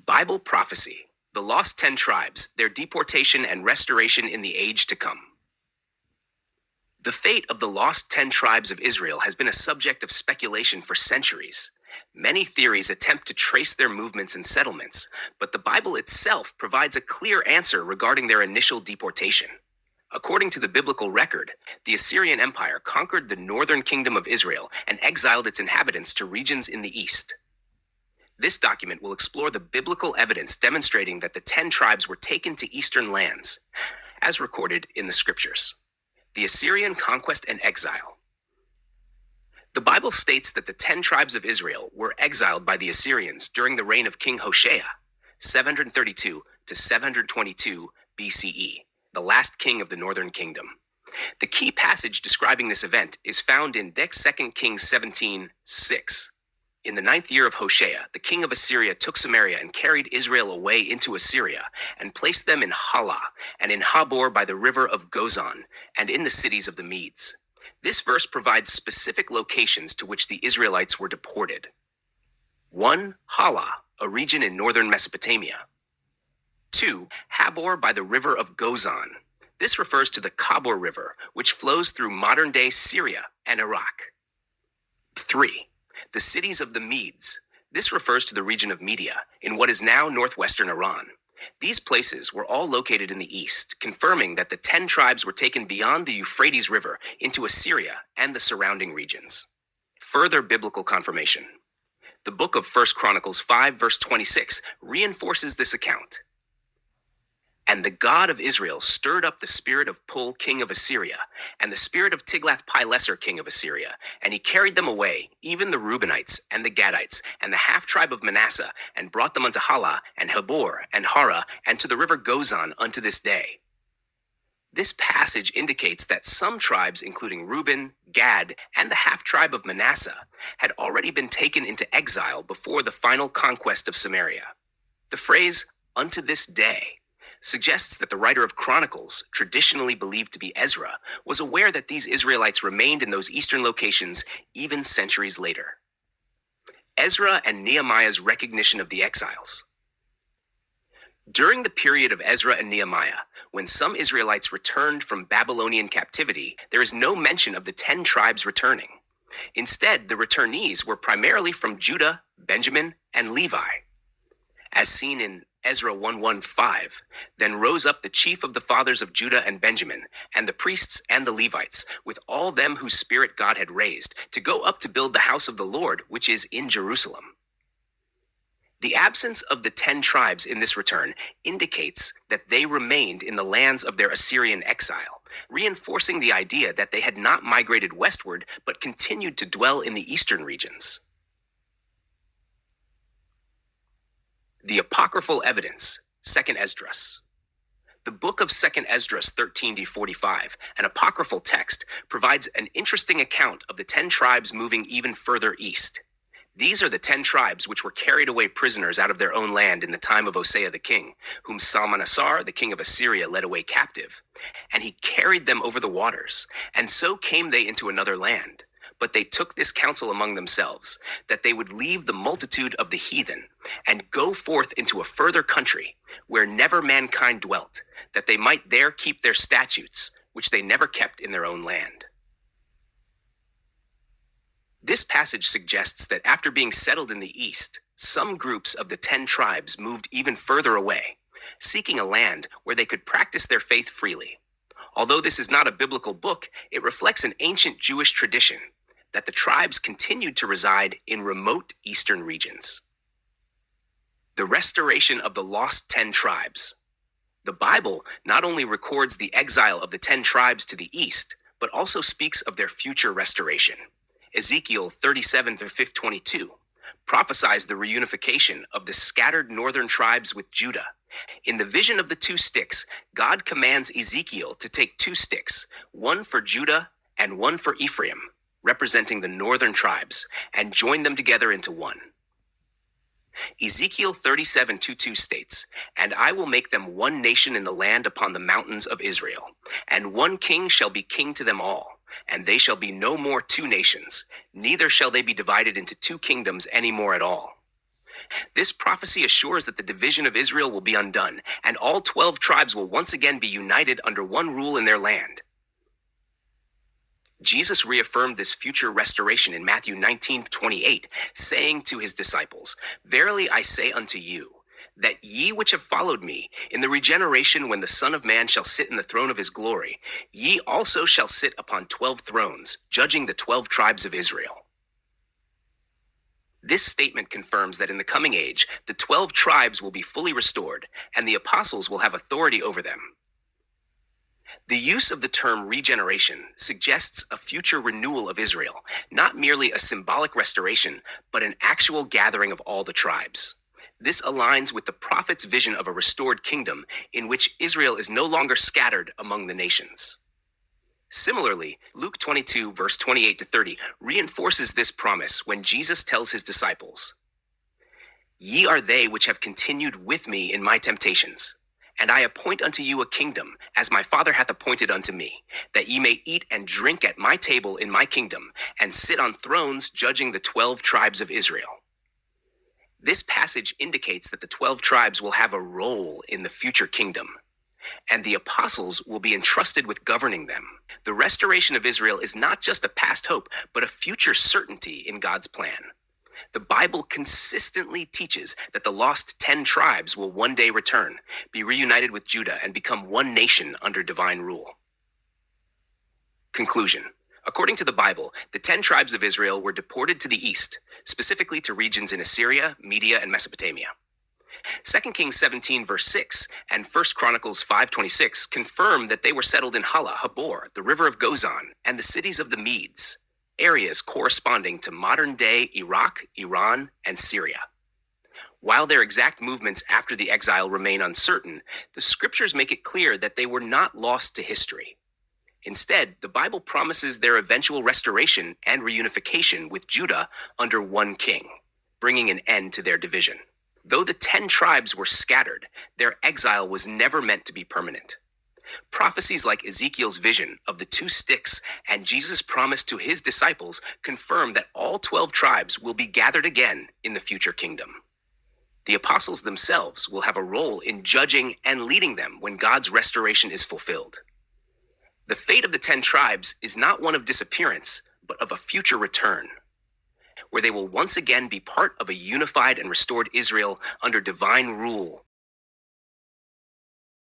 Bible prophecy, the lost 10 tribes, their deportation and restoration in the age to come. The fate of the lost 10 tribes of Israel has been a subject of speculation for centuries. Many theories attempt to trace their movements and settlements, but the Bible itself provides a clear answer regarding their initial deportation. According to the biblical record, the Assyrian Empire conquered the northern kingdom of Israel and exiled its inhabitants to regions in the east. This document will explore the biblical evidence demonstrating that the 10 tribes were taken to eastern lands, as recorded in the scriptures. The Assyrian conquest and exile. The Bible states that the 10 tribes of Israel were exiled by the Assyrians during the reign of King Hoshea, 732 to 722 BCE, the last king of the northern kingdom. The key passage describing this event is found in 2 Kings 17:6. In the 9th year of Hoshea, the king of Assyria took Samaria and carried Israel away into Assyria, and placed them in Halah, and in Habor by the river of Gozan, and in the cities of the Medes. This verse provides specific locations to which the Israelites were deported. 1. Halah, a region in northern Mesopotamia. 2. Habor by the river of Gozan. This refers to the Kabor River, which flows through modern-day Syria and Iraq. 3. The cities of the Medes. This refers to the region of Media, in what is now northwestern Iran. These places were all located in the east, confirming that the 10 tribes were taken beyond the Euphrates River into Assyria and the surrounding regions. Further biblical confirmation. The book of 1 Chronicles 5 verse 26 reinforces this account. And the God of Israel stirred up the spirit of Pul, king of Assyria, and the spirit of Tiglath-Pileser, king of Assyria, and he carried them away, even the Reubenites and the Gadites, and the half-tribe of Manasseh, and brought them unto Halah, and Habor, and Hara, and to the river Gozan unto this day. This passage indicates that some tribes, including Reuben, Gad, and the half-tribe of Manasseh, had already been taken into exile before the final conquest of Samaria. The phrase, unto this day, suggests that the writer of Chronicles, traditionally believed to be Ezra, was aware that these Israelites remained in those eastern locations even centuries later. Ezra and Nehemiah's recognition of the exiles. During the period of Ezra and Nehemiah, when some Israelites returned from Babylonian captivity, there is no mention of the 10 tribes returning. Instead, the returnees were primarily from Judah, Benjamin, and Levi. As seen in Ezra 1:1-5, then rose up the chief of the fathers of Judah and Benjamin, and the priests and the Levites, with all them whose spirit God had raised, to go up to build the house of the Lord, which is in Jerusalem. The absence of the 10 tribes in this return indicates that they remained in the lands of their Assyrian exile, reinforcing the idea that they had not migrated westward, but continued to dwell in the eastern regions. The apocryphal evidence, 2nd Esdras. The book of 2nd Esdras 13-45, an apocryphal text, provides an interesting account of the 10 tribes moving even further east. These are the 10 tribes which were carried away prisoners out of their own land in the time of Hosea the king, whom Salmanasar, the king of Assyria, led away captive. And he carried them over the waters, and so came they into another land. But they took this counsel among themselves, that they would leave the multitude of the heathen, and go forth into a further country, where never mankind dwelt, that they might there keep their statutes, which they never kept in their own land. This passage suggests that after being settled in the east, some groups of the 10 tribes moved even further away, seeking a land where they could practice their faith freely. Although this is not a biblical book, it reflects an ancient Jewish tradition that the tribes continued to reside in remote eastern regions. The restoration of the lost 10 tribes. The Bible not only records the exile of the 10 tribes to the east, but also speaks of their future restoration. Ezekiel 37-22 prophesies the reunification of the scattered northern tribes with Judah. In the vision of the 2 sticks, God commands Ezekiel to take 2 sticks, one for Judah and one for Ephraim, representing the northern tribes, and join them together into one. Ezekiel 37:2 states, "And I will make them one nation in the land upon the mountains of Israel, and one king shall be king to them all, and they shall be no more 2 nations, neither shall they be divided into 2 kingdoms any more at all." This prophecy assures that the division of Israel will be undone, and all 12 tribes will once again be united under one rule in their land. Jesus reaffirmed this future restoration in Matthew 19:28, saying to his disciples, "Verily I say unto you, that ye which have followed me, in the regeneration when the Son of Man shall sit in the throne of his glory, ye also shall sit upon 12 thrones, judging the 12 tribes of Israel." This statement confirms that in the coming age, the 12 tribes will be fully restored, and the apostles will have authority over them. The use of the term regeneration suggests a future renewal of Israel, not merely a symbolic restoration, but an actual gathering of all the tribes. This aligns with the prophet's vision of a restored kingdom in which Israel is no longer scattered among the nations. Similarly, Luke 22, verse 28 to 30, reinforces this promise when Jesus tells his disciples, "Ye are they which have continued with me in my temptations. And I appoint unto you a kingdom, as my Father hath appointed unto me, that ye may eat and drink at my table in my kingdom, and sit on thrones judging the 12 tribes of Israel." This passage indicates that the 12 tribes will have a role in the future kingdom, and the apostles will be entrusted with governing them. The restoration of Israel is not just a past hope, but a future certainty in God's plan. The Bible consistently teaches that the lost 10 tribes will one day return, be reunited with Judah, and become one nation under divine rule. Conclusion. According to the Bible, the 10 tribes of Israel were deported to the east, specifically to regions in Assyria, Media, and Mesopotamia. 2 Kings 17, verse 6, and 1 Chronicles 5:26 confirm that they were settled in Hala, Habor, the river of Gozan, and the cities of the Medes, areas corresponding to modern-day Iraq, Iran, and Syria. While their exact movements after the exile remain uncertain, the scriptures make it clear that they were not lost to history. Instead, the Bible promises their eventual restoration and reunification with Judah under one king, bringing an end to their division. Though the 10 tribes were scattered, their exile was never meant to be permanent. Prophecies like Ezekiel's vision of the 2 sticks and Jesus' promise to his disciples confirm that all 12 tribes will be gathered again in the future kingdom. The apostles themselves will have a role in judging and leading them when God's restoration is fulfilled. The fate of the 10 tribes is not one of disappearance, but of a future return, where they will once again be part of a unified and restored Israel under divine rule